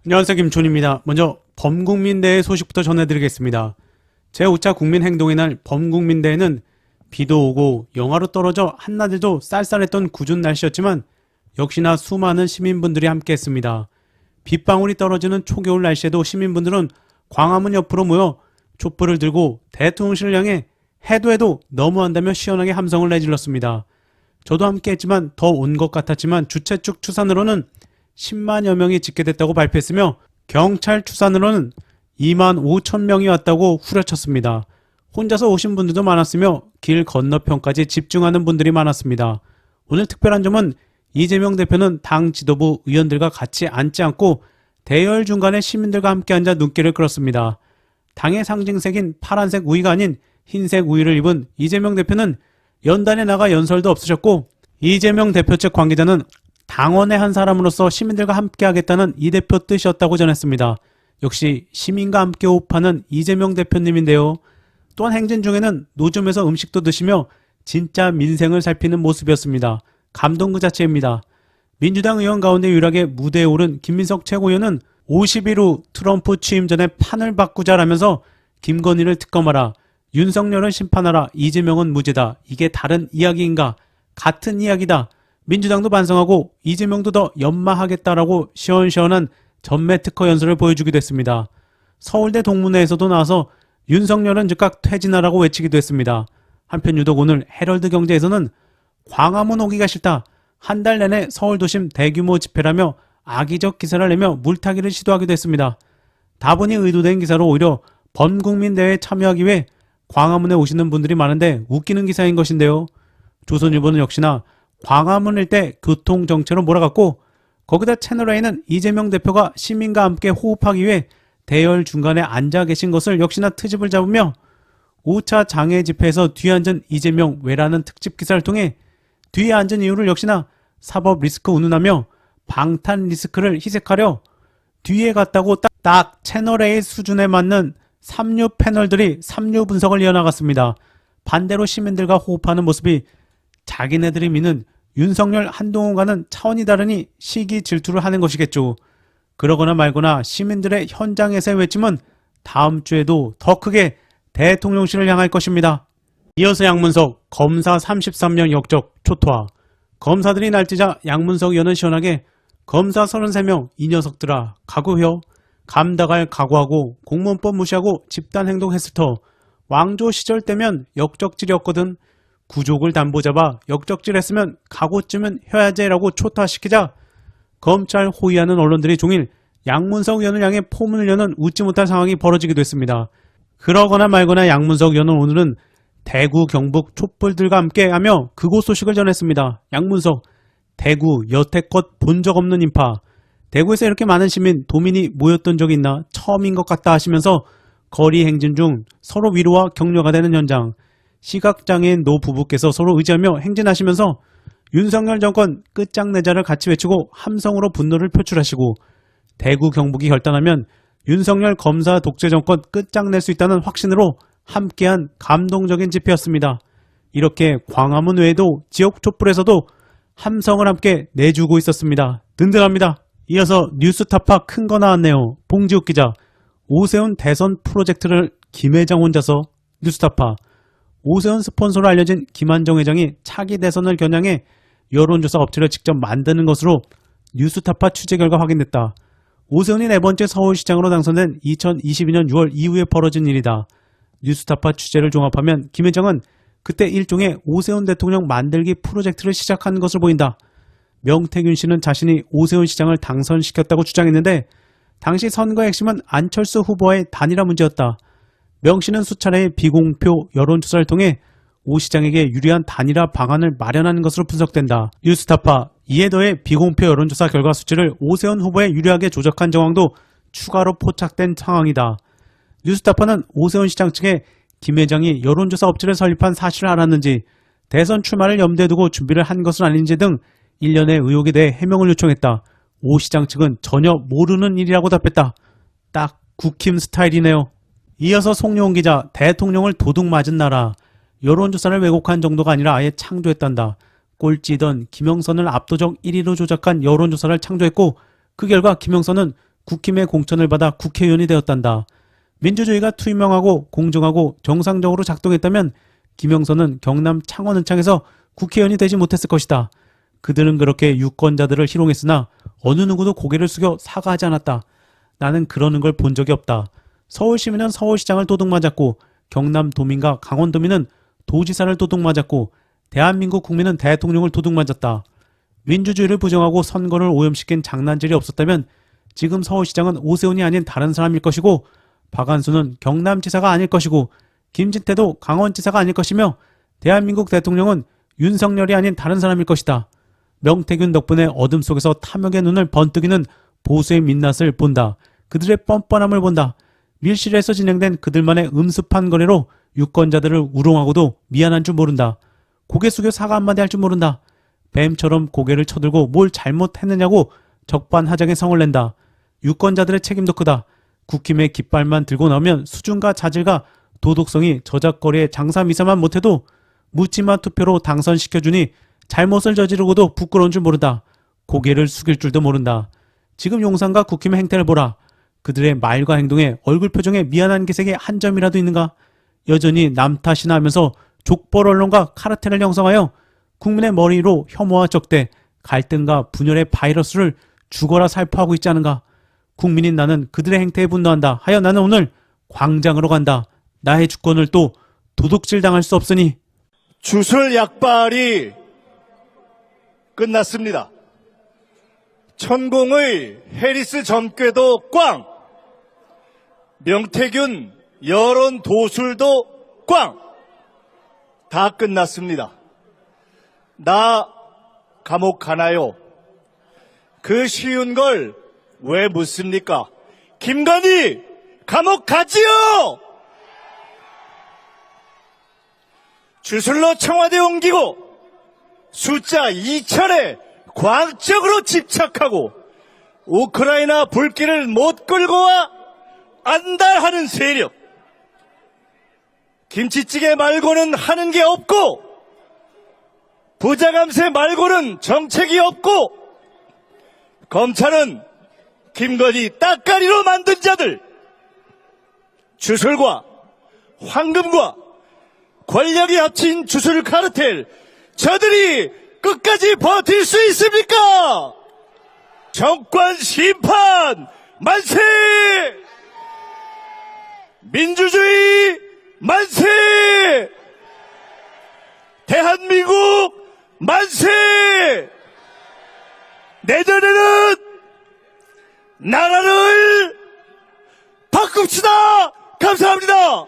안녕하세요, 김촌입니다. 먼저 범국민대회 소식부터 전해드리겠습니다. 제5차 국민행동의 날 범국민대회는 비도 오고 영하로 떨어져 한낮에도 쌀쌀했던 궂은 날씨였지만 역시나 수많은 시민분들이 함께했습니다. 빗방울이 떨어지는 초겨울 날씨에도 시민분들은 광화문 옆으로 모여 촛불을 들고 대통령실을 향해 해도 너무한다며 시원하게 함성을 내질렀습니다. 저도 함께했지만 더 온 것 같았지만 주최 측 추산으로는 10만여 명이 집계됐다고 발표했으며 경찰 추산으로는 2만 5천 명이 왔다고 후려쳤습니다. 혼자서 오신 분들도 많았으며 길 건너편까지 집중하는 분들이 많았습니다. 오늘 특별한 점은 이재명 대표는 당 지도부 의원들과 같이 앉지 않고 대열 중간에 시민들과 함께 앉아 눈길을 끌었습니다. 당의 상징색인 파란색 우위가 아닌 흰색 우위를 입은 이재명 대표는 연단에 나가 연설도 없으셨고, 이재명 대표 측 관계자는 당원의 한 사람으로서 시민들과 함께 하겠다는 이 대표 뜻이었다고 전했습니다. 역시 시민과 함께 호흡하는 이재명 대표님인데요. 또한 행진 중에는 노점에서 음식도 드시며 진짜 민생을 살피는 모습이었습니다. 감동 그 자체입니다. 민주당 의원 가운데 유일하게 무대에 오른 김민석 최고위원은 50일 후 트럼프 취임 전에 판을 바꾸자라면서 김건희를 특검하라, 윤석열을 심판하라, 이재명은 무죄다. 이게 다른 이야기인가? 같은 이야기다. 민주당도 반성하고 이재명도 더 연마하겠다라고 시원시원한 전매 특허 연설을 보여주기도 했습니다. 서울대 동문회에서도 나와서 윤석열은 즉각 퇴진하라고 외치기도 했습니다. 한편 유독 오늘 헤럴드 경제에서는 광화문 오기가 싫다, 한 달 내내 서울도심 대규모 집회라며 악의적 기사를 내며 물타기를 시도하기도 했습니다. 다분히 의도된 기사로 오히려 범국민대회에 참여하기 위해 광화문에 오시는 분들이 많은데 웃기는 기사인 것인데요. 조선일보는 역시나 광화문 일대 교통정체로 몰아갔고, 거기다 채널A는 이재명 대표가 시민과 함께 호흡하기 위해 대열 중간에 앉아 계신 것을 역시나 트집을 잡으며 5차 장애 집회에서 뒤에 앉은 이재명 왜라는 특집 기사를 통해 뒤에 앉은 이유를 역시나 사법 리스크 운운하며 방탄 리스크를 희색하려 뒤에 갔다고 딱 채널A 수준에 맞는 삼류 패널들이 삼류 분석을 이어나갔습니다. 반대로 시민들과 호흡하는 모습이 자기네들이 미는 윤석열 한동훈과는 차원이 다르니 시기 질투를 하는 것이겠죠. 그러거나 말거나 시민들의 현장에서의 외침은 다음 주에도 더 크게 대통령실을 향할 것입니다. 이어서 양문석 검사 33명 역적 초토화. 검사들이 날뛰자 양문석 의원은 시원하게 검사 33명 이 녀석들아 각오혀. 감당할 각오하고 공무원법 무시하고 집단행동했을 터. 왕조 시절 때면 역적질이었거든. 구족을 담보 잡아 역적질했으면 각오쯤은 해야지라고 초토화시키자 검찰 호위하는 언론들이 종일 양문석 의원을 향해 포문을 여는 웃지 못할 상황이 벌어지기도 했습니다. 그러거나 말거나 양문석 의원은 오늘은 대구 경북 촛불들과 함께하며 그곳 소식을 전했습니다. 양문석, 대구 여태껏 본 적 없는 인파. 대구에서 이렇게 많은 시민, 도민이 모였던 적이 있나 처음인 것 같다 하시면서 거리 행진 중 서로 위로와 격려가 되는 현장. 시각장애인 노 부부께서 서로 의지하며 행진하시면서 윤석열 정권 끝장내자를 같이 외치고 함성으로 분노를 표출하시고, 대구 경북이 결단하면 윤석열 검사 독재 정권 끝장낼 수 있다는 확신으로 함께한 감동적인 집회였습니다. 이렇게 광화문 외에도 지역 촛불에서도 함성을 함께 내주고 있었습니다. 든든합니다. 이어서 뉴스타파 큰 거 나왔네요. 봉지욱 기자. 오세훈 대선 프로젝트를 김 회장 혼자서. 뉴스타파. 오세훈 스폰서로 알려진 김한정 회장이 차기 대선을 겨냥해 여론조사 업체를 직접 만드는 것으로 뉴스타파 취재 결과 확인됐다. 오세훈이 네 번째 서울시장으로 당선된 2022년 6월 이후에 벌어진 일이다. 뉴스타파 취재를 종합하면 김 회장은 그때 일종의 오세훈 대통령 만들기 프로젝트를 시작한 것으로 보인다. 명태균 씨는 자신이 오세훈 시장을 당선시켰다고 주장했는데 당시 선거의 핵심은 안철수 후보와의 단일화 문제였다. 명 씨는 수차례의 비공표 여론조사를 통해 오 시장에게 유리한 단일화 방안을 마련한 것으로 분석된다. 뉴스타파. 이에 더해 비공표 여론조사 결과 수치를 오세훈 후보에 유리하게 조작한 정황도 추가로 포착된 상황이다. 뉴스타파는 오세훈 시장 측에 김 회장이 여론조사 업체를 설립한 사실을 알았는지, 대선 출마를 염두에 두고 준비를 한 것은 아닌지 등 일련의 의혹에 대해 해명을 요청했다. 오 시장 측은 전혀 모르는 일이라고 답했다. 딱 국힘 스타일이네요. 이어서 송영훈 기자. 대통령을 도둑 맞은 나라. 여론조사를 왜곡한 정도가 아니라 아예 창조했단다. 꼴찌던 김영선을 압도적 1위로 조작한 여론조사를 창조했고, 그 결과 김영선은 국힘의 공천을 받아 국회의원이 되었단다. 민주주의가 투명하고 공정하고 정상적으로 작동했다면 김영선은 경남 창원은창에서 국회의원이 되지 못했을 것이다. 그들은 그렇게 유권자들을 희롱했으나 어느 누구도 고개를 숙여 사과하지 않았다. 나는 그러는 걸 본 적이 없다. 서울시민은 서울시장을 도둑맞았고 경남도민과 강원도민은 도지사를 도둑맞았고 대한민국 국민은 대통령을 도둑맞았다. 민주주의를 부정하고 선거를 오염시킨 장난질이 없었다면 지금 서울시장은 오세훈이 아닌 다른 사람일 것이고 박안수는 경남지사가 아닐 것이고 김진태도 강원지사가 아닐 것이며 대한민국 대통령은 윤석열이 아닌 다른 사람일 것이다. 명태균 덕분에 어둠 속에서 탐욕의 눈을 번뜩이는 보수의 민낯을 본다. 그들의 뻔뻔함을 본다. 밀실에서 진행된 그들만의 음습한 거래로 유권자들을 우롱하고도 미안한 줄 모른다. 고개 숙여 사과 한마디 할 줄 모른다. 뱀처럼 고개를 쳐들고 뭘 잘못했느냐고 적반하장의 성을 낸다. 유권자들의 책임도 크다. 국힘의 깃발만 들고 나오면 수준과 자질과 도덕성이 저작거리에 장사미사만 못해도 묻지마 투표로 당선시켜주니 잘못을 저지르고도 부끄러운 줄 모른다. 고개를 숙일 줄도 모른다. 지금 용산과 국힘의 행태를 보라. 그들의 말과 행동에 얼굴 표정에 미안한 기색이 한 점이라도 있는가? 여전히 남 탓이나 하면서 족벌 언론과 카르텔을 형성하여 국민의 머리 위로 혐오와 적대, 갈등과 분열의 바이러스를 죽어라 살포하고 있지 않은가? 국민인 나는 그들의 행태에 분노한다. 하여 나는 오늘 광장으로 간다. 나의 주권을 또 도둑질 당할 수 없으니. 주술 약발이 끝났습니다. 천공의 해리스 점괘도 꽝! 명태균 여론 도술도 꽝! 다 끝났습니다. 나 감옥 가나요? 그 쉬운 걸 왜 묻습니까? 김건희 감옥 가지요! 주술로 청와대 옮기고 숫자 2천에 과학적으로 집착하고 우크라이나 불길을 못 끌고 와 안달하는 세력. 김치찌개 말고는 하는 게 없고 부자감세 말고는 정책이 없고 검찰은 김건희 따까리로 만든 자들, 주술과 황금과 권력이 합친 주술 카르텔, 저들이 끝까지 버틸 수 있습니까? 정권 심판 만세! 민주주의 만세! 대한민국 만세! 내년에는 나라를 바꿉시다! 감사합니다!